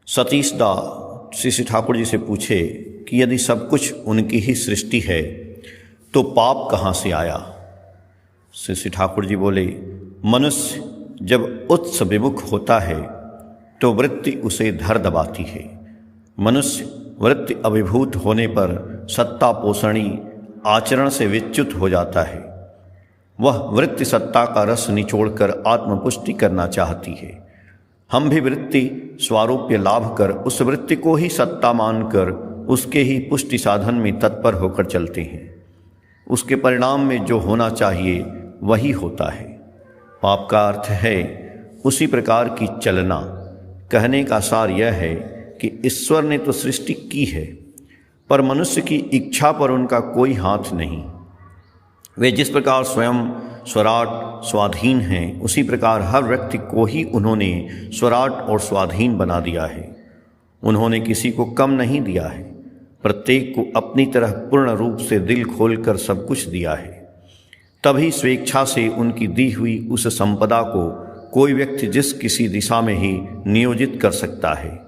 सतीश दा श्री ठाकुर जी से पूछे कि यदि सब कुछ उनकी ही सृष्टि है तो पाप कहाँ से आया। श्री ठाकुर जी बोले, मनुष्य जब उत्स विमुख होता है तो वृत्ति उसे धर दबाती है। मनुष्य वृत्ति अभिभूत होने पर सत्ता पोषणी आचरण से विच्युत हो जाता है। वह वृत्ति सत्ता का रस निचोड़कर आत्मपुष्टि करना चाहती है। हम भी वृत्ति स्वारूप्य लाभ कर उस वृत्ति को ही सत्ता मानकर उसके ही पुष्टि साधन में तत्पर होकर चलते हैं। उसके परिणाम में जो होना चाहिए वही होता है। पाप का अर्थ है उसी प्रकार की चलना। कहने का सार यह है कि ईश्वर ने तो सृष्टि की है, पर मनुष्य की इच्छा पर उनका कोई हाथ नहीं। वे जिस प्रकार स्वयं स्वराट स्वाधीन हैं, उसी प्रकार हर व्यक्ति को ही उन्होंने स्वराट और स्वाधीन बना दिया है। उन्होंने किसी को कम नहीं दिया है, प्रत्येक को अपनी तरह पूर्ण रूप से दिल खोलकर सब कुछ दिया है। तभी स्वेच्छा से उनकी दी हुई उस संपदा को कोई व्यक्ति जिस किसी दिशा में ही नियोजित कर सकता है।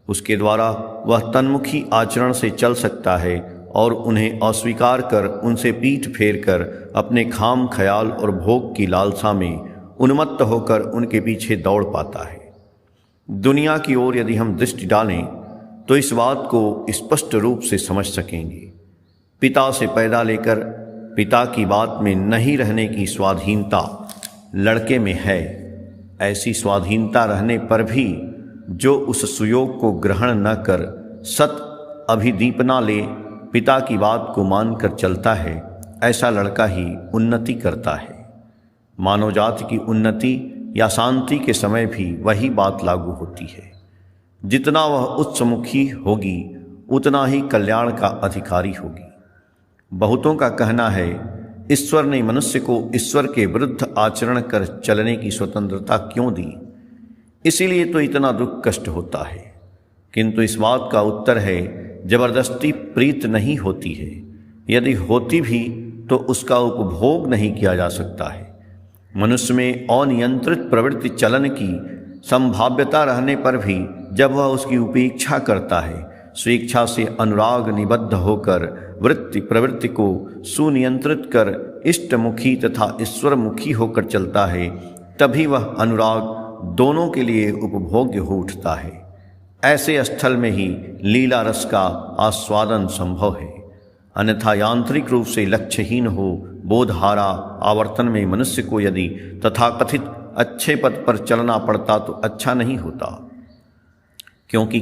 उसके द्वारा वह तन्मुखी आचरण से चल सकता है और उन्हें अस्वीकार कर उनसे पीठ फेर कर अपने खाम ख्याल और भोग की लालसा में उन्मत्त होकर उनके पीछे दौड़ पाता है। दुनिया की ओर यदि हम दृष्टि डालें तो इस बात को स्पष्ट रूप से समझ सकेंगे। पिता से पैदा लेकर पिता की बात में नहीं रहने की स्वाधीनता लड़के में है। ऐसी स्वाधीनता रहने पर भी जो उस सुयोग को ग्रहण न कर सत अभिदीपना ले पिता की बात को मानकर चलता है, ऐसा लड़का ही उन्नति करता है। मानव जाति की उन्नति या शांति के समय भी वही बात लागू होती है। जितना वह उच्चमुखी होगी उतना ही कल्याण का अधिकारी होगी। बहुतों का कहना है ईश्वर ने मनुष्य को ईश्वर के विरुद्ध आचरण कर चलने की स्वतंत्रता क्यों दी, इसीलिए तो इतना दुख कष्ट होता है। किंतु इस बात का उत्तर है जबरदस्ती प्रीत नहीं होती है। यदि होती भी तो उसका उपभोग नहीं किया जा सकता है। मनुष्य में अनियंत्रित प्रवृत्ति चलन की संभाव्यता रहने पर भी जब वह उसकी उपेक्षा करता है, स्वेच्छा से अनुराग निबद्ध होकर वृत्ति प्रवृत्ति को सुनियंत्रित कर इष्टमुखी तथा ईश्वरमुखी होकर चलता है, तभी वह अनुराग दोनों के लिए उपभोग्य हो उठता है। ऐसे स्थल में ही लीला रस का आस्वादन संभव है। अन्यथा यांत्रिक रूप से लक्ष्यहीन हो बोधहारा आवर्तन में मनुष्य को यदि तथाकथित अच्छे पद पर चलना पड़ता तो अच्छा नहीं होता, क्योंकि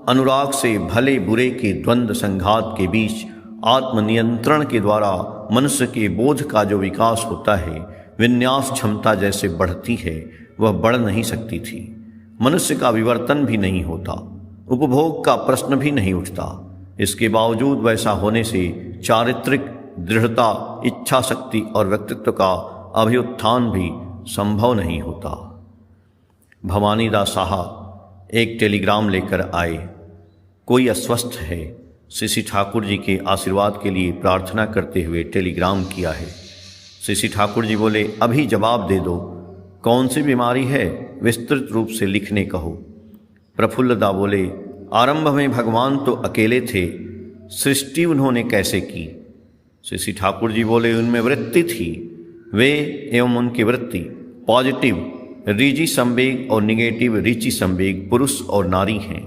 अनुराग से भले बुरे के द्वंद्व संघात के बीच आत्मनियंत्रण के द्वारा मनुष्य के बोध का जो विकास होता है, विन्यास क्षमता जैसे बढ़ती है, वह बढ़ नहीं सकती थी। मनुष्य का विवर्तन भी नहीं होता, उपभोग का प्रश्न भी नहीं उठता। इसके बावजूद वैसा होने से चारित्रिक दृढ़ता, इच्छा शक्ति और व्यक्तित्व का अभ्युत्थान भी संभव नहीं होता। भवानी दास साहब एक टेलीग्राम लेकर आए। कोई अस्वस्थ है, श्री ठाकुर जी के आशीर्वाद के लिए प्रार्थना करते हुए टेलीग्राम किया है। श्री ठाकुर जी बोले, अभी जवाब दे दो, कौन सी बीमारी है विस्तृत रूप से लिखने कहो। प्रफुल्लदा बोले, आरंभ में भगवान तो अकेले थे, सृष्टि उन्होंने कैसे की। श्री ठाकुर जी बोले, उनमें वृत्ति थी। वे एवं उनकी वृत्ति पॉजिटिव रीजी संवेग और निगेटिव रीची संवेग पुरुष और नारी हैं।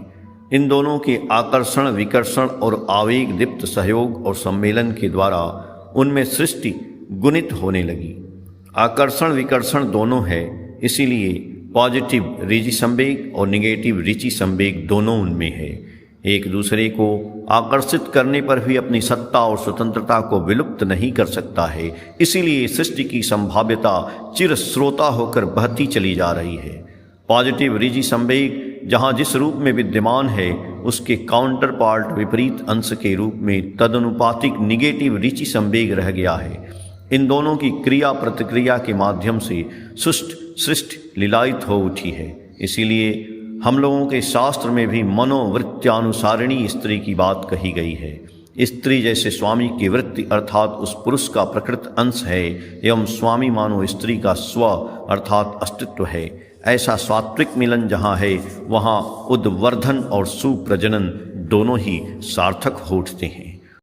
इन दोनों के आकर्षण विकर्षण और आवेग दीप्त सहयोग और सम्मेलन के द्वारा उनमें सृष्टि गुणित होने लगी। आकर्षण विकर्षण दोनों है, इसीलिए पॉजिटिव रीजी संवेग और निगेटिव रीची संवेग दोनों उनमें है। एक दूसरे को आकर्षित करने पर भी अपनी सत्ता और स्वतंत्रता को विलुप्त नहीं कर सकता है। इसीलिए सृष्टि की संभाव्यता चिरस्रोता होकर बहती चली जा रही है। पॉजिटिव रीजी संवेग जहाँ जिस रूप में विद्यमान है, उसके काउंटर पार्ट विपरीत अंश के रूप में तदनुपातिक निगेटिव रीची संवेग रह गया है। इन दोनों की क्रिया प्रतिक्रिया के माध्यम से सृष्टि लीलायित हो उठी है। इसीलिए हम लोगों के शास्त्र में भी मनोवृत्त्यानुसारिणी स्त्री की बात कही गई है। स्त्री जैसे स्वामी की वृत्ति अर्थात उस पुरुष का प्रकृत अंश है एवं स्वामी मानो स्त्री का स्व अर्थात अस्तित्व है। ऐसा सात्विक मिलन जहाँ है वहाँ उद्वर्धन और सुप्रजनन दोनों ही सार्थक हो उठते हैं।